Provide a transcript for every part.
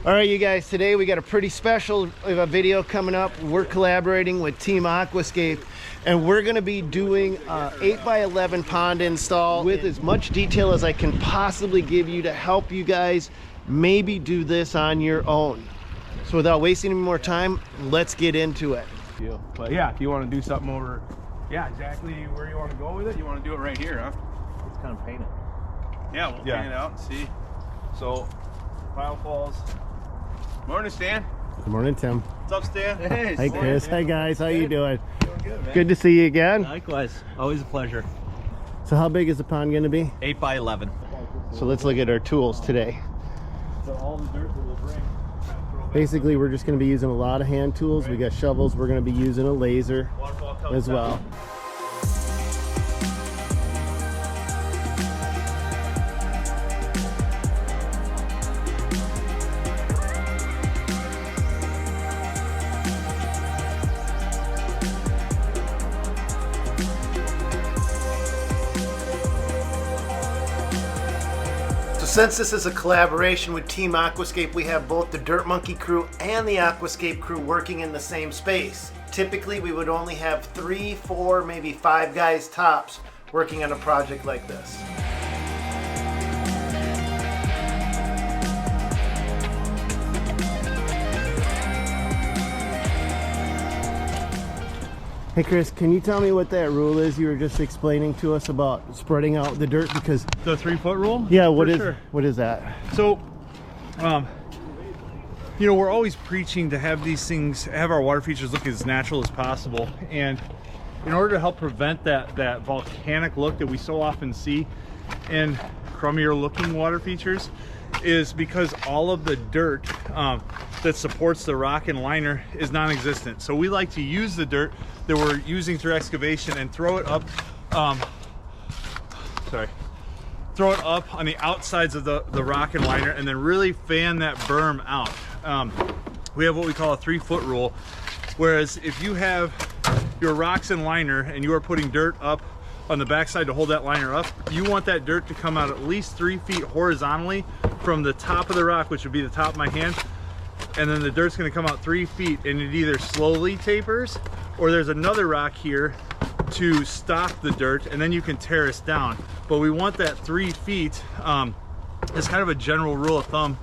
All right, you guys, today we got a pretty special video coming up. We're collaborating with Team Aquascape, and we're gonna be doing an 8x11 pond install with as much detail as I can possibly give you to help you guys maybe do this on your own. So without wasting any more time, let's get into it. But yeah, if you want to do something over, yeah, exactly where you want to go with it, you want to do it right here, huh? It's kind of painted. Yeah, we'll paint it out and see. So, Pile Falls. Morning, Stan. Good morning, Tim. What's up, Stan? Hey, Hi, Chris. Hi, guys. How you doing? Doing good, man. Good to see you again. Likewise. Always a pleasure. So how big is the pond gonna be? 8x11. So let's look at our tools today. So all the dirt that we'll bring. Basically, we're just going to be using a lot of hand tools. We got shovels. We're going to be using a laser as well. Since this is a collaboration with Team Aquascape, we have both the Dirt Monkey crew and the Aquascape crew working in the same space. Typically, we would only have 3, 4, maybe 5 guys tops working on a project like this. Hey Chris, can you tell me what that rule is you were just explaining to us about spreading out the dirt? Because the 3-foot rule? Yeah, what is that? So, you know, we're always preaching to have these things, have our water features look as natural as possible. And in order to help prevent that volcanic look that we so often see in crummier looking water features, is because all of the dirt that supports the rock and liner is non-existent. So we like to use the dirt that we're using through excavation and throw it up, throw it up on the outsides of the rock and liner, and then really fan that berm out. We have what we call a 3-foot rule, whereas if you have your rocks and liner and you are putting dirt up on the backside to hold that liner up, you want that dirt to come out at least 3 feet horizontally from the top of the rock, which would be the top of my hand, and then the dirt's going to come out 3 feet, and it either slowly tapers or there's another rock here to stop the dirt, and then you can terrace down. But we want that 3 feet as kind of a general rule of thumb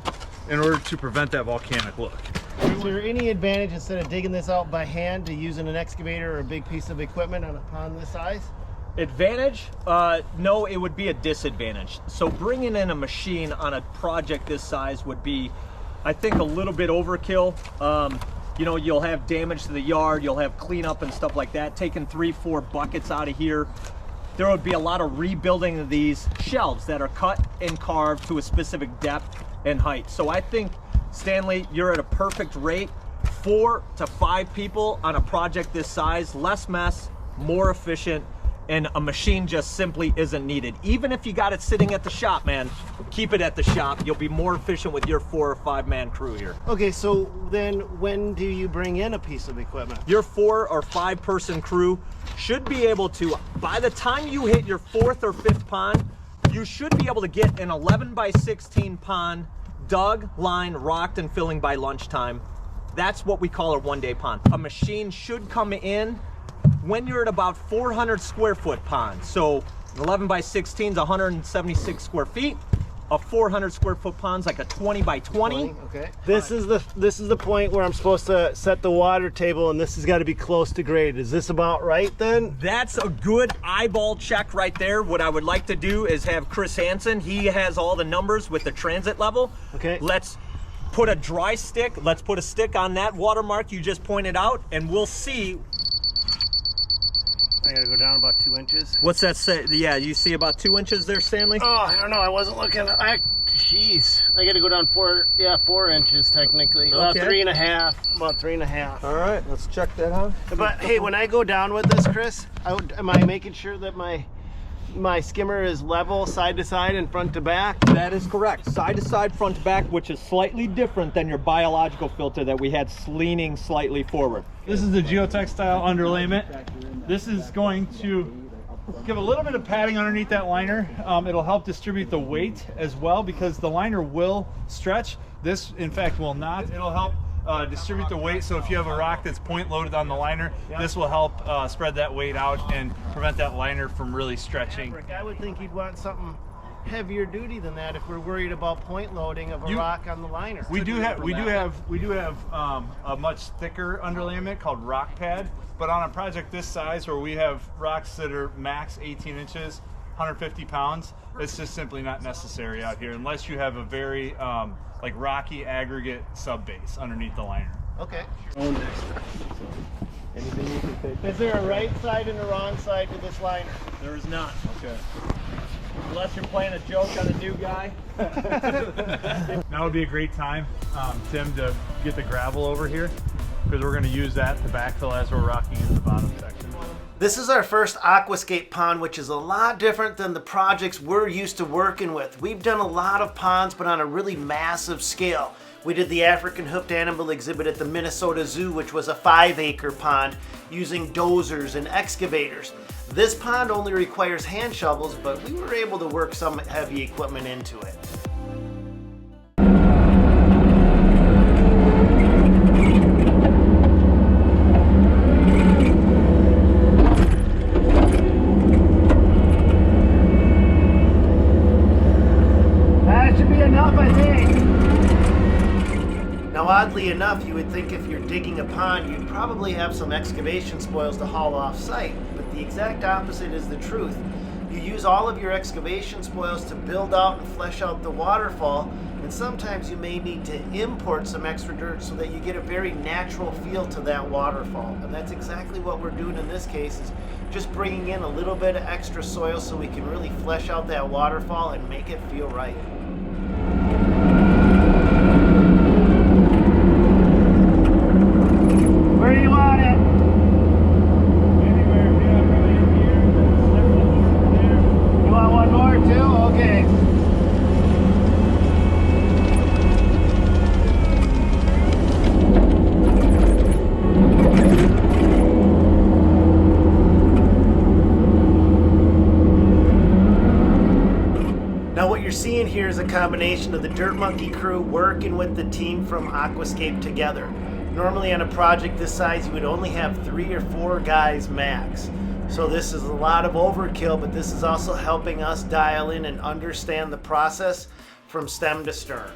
in order to prevent that volcanic look. Is there any advantage instead of digging this out by hand to using an excavator or a big piece of equipment on a pond this size? Advantage? No, it would be a disadvantage. So bringing in a machine on a project this size would be, I think, a little bit overkill. You know, you'll have damage to the yard, you'll have cleanup and stuff like that. Taking 3, 4 buckets out of here, there would be a lot of rebuilding of these shelves that are cut and carved to a specific depth and height. So I think, Stanley, you're at a perfect rate. 4 to 5 people on a project this size, less mess, more efficient, and a machine just simply isn't needed. Even if you got it sitting at the shop, man, keep it at the shop. You'll be more efficient with your 4 or 5 man crew here. Okay, so then when do you bring in a piece of equipment? Your 4 or 5 person crew should be able to, by the time you hit your 4th or 5th pond, you should be able to get an 11x16 pond dug, lined, rocked, and filling by lunchtime. That's what we call a 1-day pond. A machine should come in when you're at about 400 square foot pond. So 11x16 is 176 square feet. A 400 square foot pond's like a 20x20. Okay. This is the point where I'm supposed to set the water table, and this has got to be close to grade. Is this about right then? That's a good eyeball check right there. What I would like to do is have Chris Hansen. He has all the numbers with the transit level. Okay. Let's put a dry stick. Let's put a stick on that watermark you just pointed out, and we'll see. I gotta go down about 2 inches. What's that say? Yeah, you see about 2 inches there, Stanley? Oh, I don't know. I wasn't looking. Jeez. I gotta go down 4 inches technically. About Okay. 3.5. About 3.5. All right, let's check that out. But hey, when I go down with this, Chris, am I making sure that my skimmer is level side to side and front to back? That is correct. Side to side, front to back, which is slightly different than your biological filter that we had leaning slightly forward. This is the geotextile underlayment. This is going to give a little bit of padding underneath that liner. It'll help distribute the weight as well, because the liner will stretch, This, in fact, will not. It'll help distribute the weight. So if you have a rock that's point loaded on the liner, this will help spread that weight out and prevent that liner from really stretching. I would think you'd want something heavier duty than that if we're worried about point loading of a rock on the liner. We do have a much thicker underlayment called rock pad, but on a project this size where we have rocks that are max 18 inches, 150 pounds, it's just simply not necessary out here unless you have a very like rocky aggregate sub base underneath the liner. Okay. Anything you can pick. Is there a right side and a wrong side to this liner? There is not. Okay. Unless you're playing a joke on a new guy. Now would be a great time, Tim, to get the gravel over here because we're going to use that to backfill as we're rocking into the bottom section. This is our first aquascape pond, which is a lot different than the projects we're used to working with. We've done a lot of ponds, but on a really massive scale. We did the African hoofed animal exhibit at the Minnesota Zoo, which was a 5-acre pond using dozers and excavators. This pond only requires hand shovels, but we were able to work some heavy equipment into it. That should be enough, I think. Now, oddly enough, you would think if you're digging a pond, you'd probably have some excavation spoils to haul off site, but the exact opposite is the truth. You use all of your excavation spoils to build out and flesh out the waterfall, and sometimes you may need to import some extra dirt so that you get a very natural feel to that waterfall. And that's exactly what we're doing in this case, is just bringing in a little bit of extra soil so we can really flesh out that waterfall and make it feel right. Where do you want it? Anywhere, yeah, right in here, there. You want one more too? Okay. Now what you're seeing here is a combination of the Dirt Monkey crew working with the team from Aquascape together. Normally on a project this size, you would only have 3 or 4 guys max. So this is a lot of overkill, but this is also helping us dial in and understand the process from stem to stern.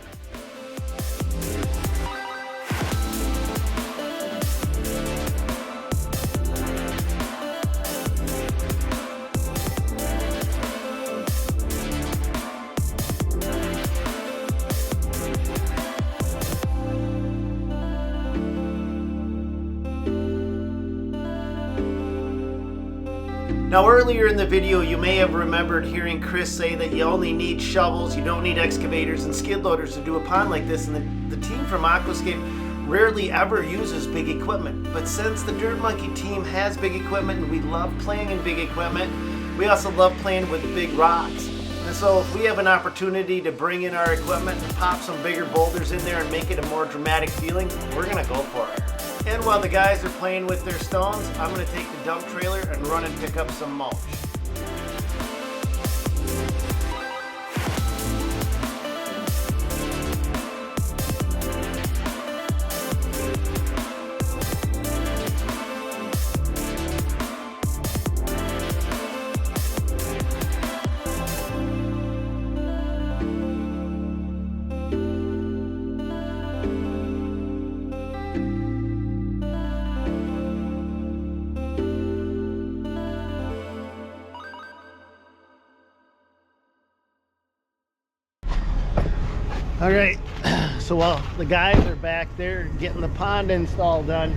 Now earlier in the video, you may have remembered hearing Chris say that you only need shovels, you don't need excavators and skid loaders to do a pond like this, and the team from Aquascape rarely ever uses big equipment. But since the Dirt Monkey team has big equipment and we love playing in big equipment, we also love playing with big rocks. And so if we have an opportunity to bring in our equipment and pop some bigger boulders in there and make it a more dramatic feeling, we're gonna go for it. And while the guys are playing with their stones, I'm going to take the dump trailer and run and pick up some mulch. All right, so while the guys are back there getting the pond install done,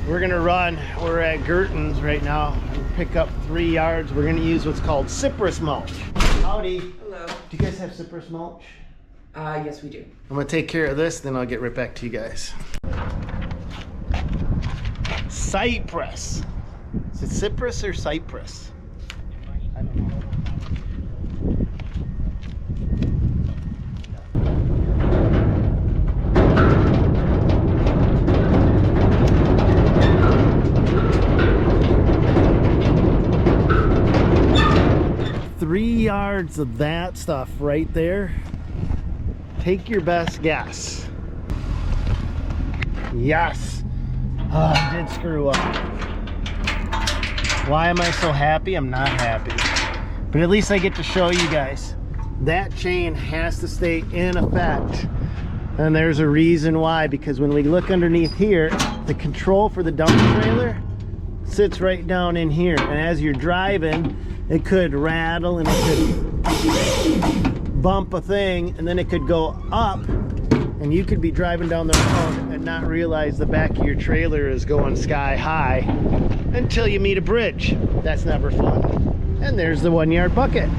we're gonna run. We're at Gerton's right now and pick up 3 yards. We're gonna use what's called cypress mulch. Howdy. Hello. Do you guys have cypress mulch? Yes, we do. I'm gonna take care of this, then I'll get right back to you guys. Cypress. Is it cypress or cypress? I don't know. 3 yards of that stuff right there. Take your best guess. Yes. Oh, I did screw up. Why am I so happy? I'm not happy. But at least I get to show you guys. That chain has to stay in effect. And there's a reason why, because when we look underneath here, the control for the dump trailer sits right down in here. And as you're driving, it could rattle and it could bump a thing, and then it could go up, and you could be driving down the road and not realize the back of your trailer is going sky high until you meet a bridge. That's never fun. And there's the 1 yard bucket.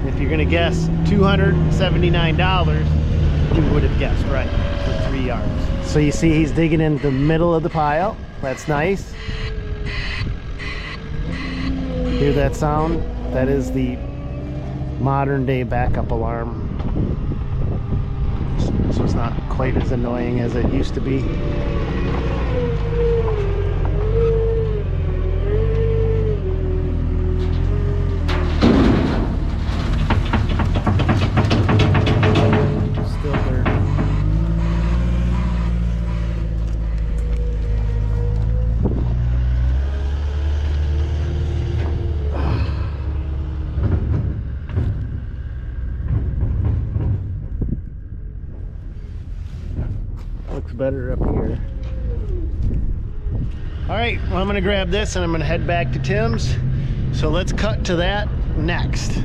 If you're gonna guess $279, you would have guessed right for 3 yards. So you see he's digging in the middle of the pile. That's nice. Hear that sound? That is the modern day backup alarm. So it's not quite as annoying as it used to be. Looks better up here. All right, well, I'm gonna grab this and I'm gonna head back to Tim's. So let's cut to that next.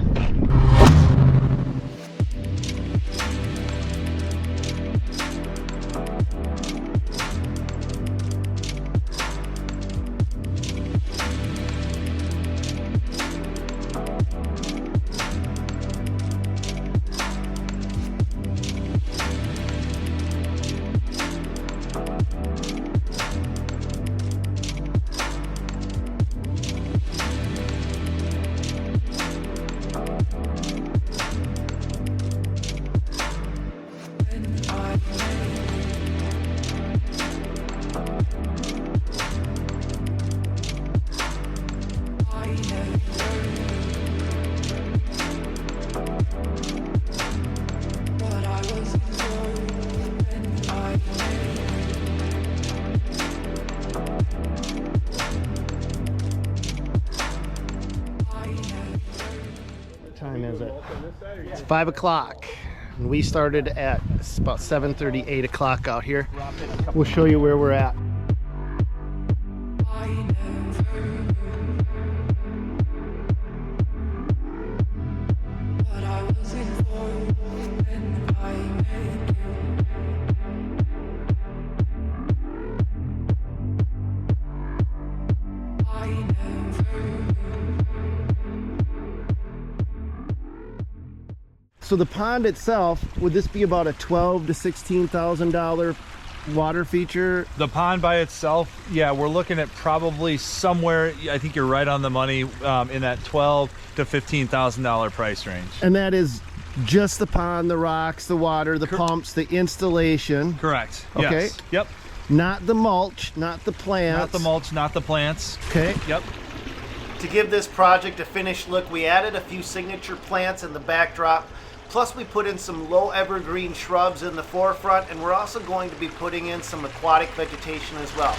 Time is it? It's 5 o'clock. And we started at about 7:30, 8 o'clock out here. We'll show you where we're at. So the pond itself, would this be about a $12,000 to $16,000 water feature? The pond by itself, yeah, we're looking at probably somewhere, I think you're right on the money, in that $12,000 to $15,000 price range. And that is just the pond, the rocks, the water, the pumps, the installation. Correct. Okay. Yes. Yep. Not the mulch, not the plants. Not the mulch, not the plants. Okay. Yep. To give this project a finished look, we added a few signature plants in the backdrop. Plus we put in some low evergreen shrubs in the forefront, and we're also going to be putting in some aquatic vegetation as well.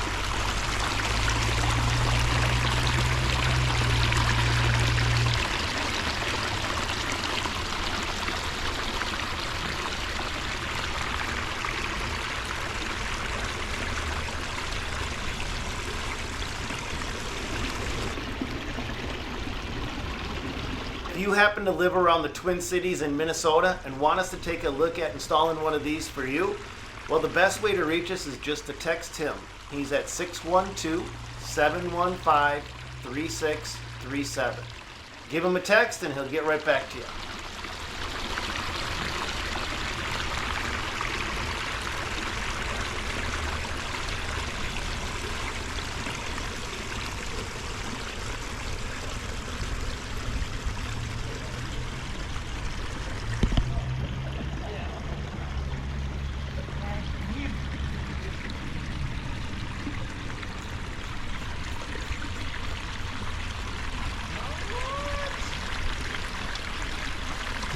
If you happen to live around the Twin Cities in Minnesota and want us to take a look at installing one of these for you, well, the best way to reach us is just to text him. He's at 612-715-3637. Give him a text and he'll get right back to you.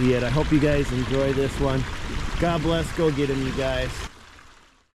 be it. I hope you guys enjoy this one. God bless. Go get him, you guys.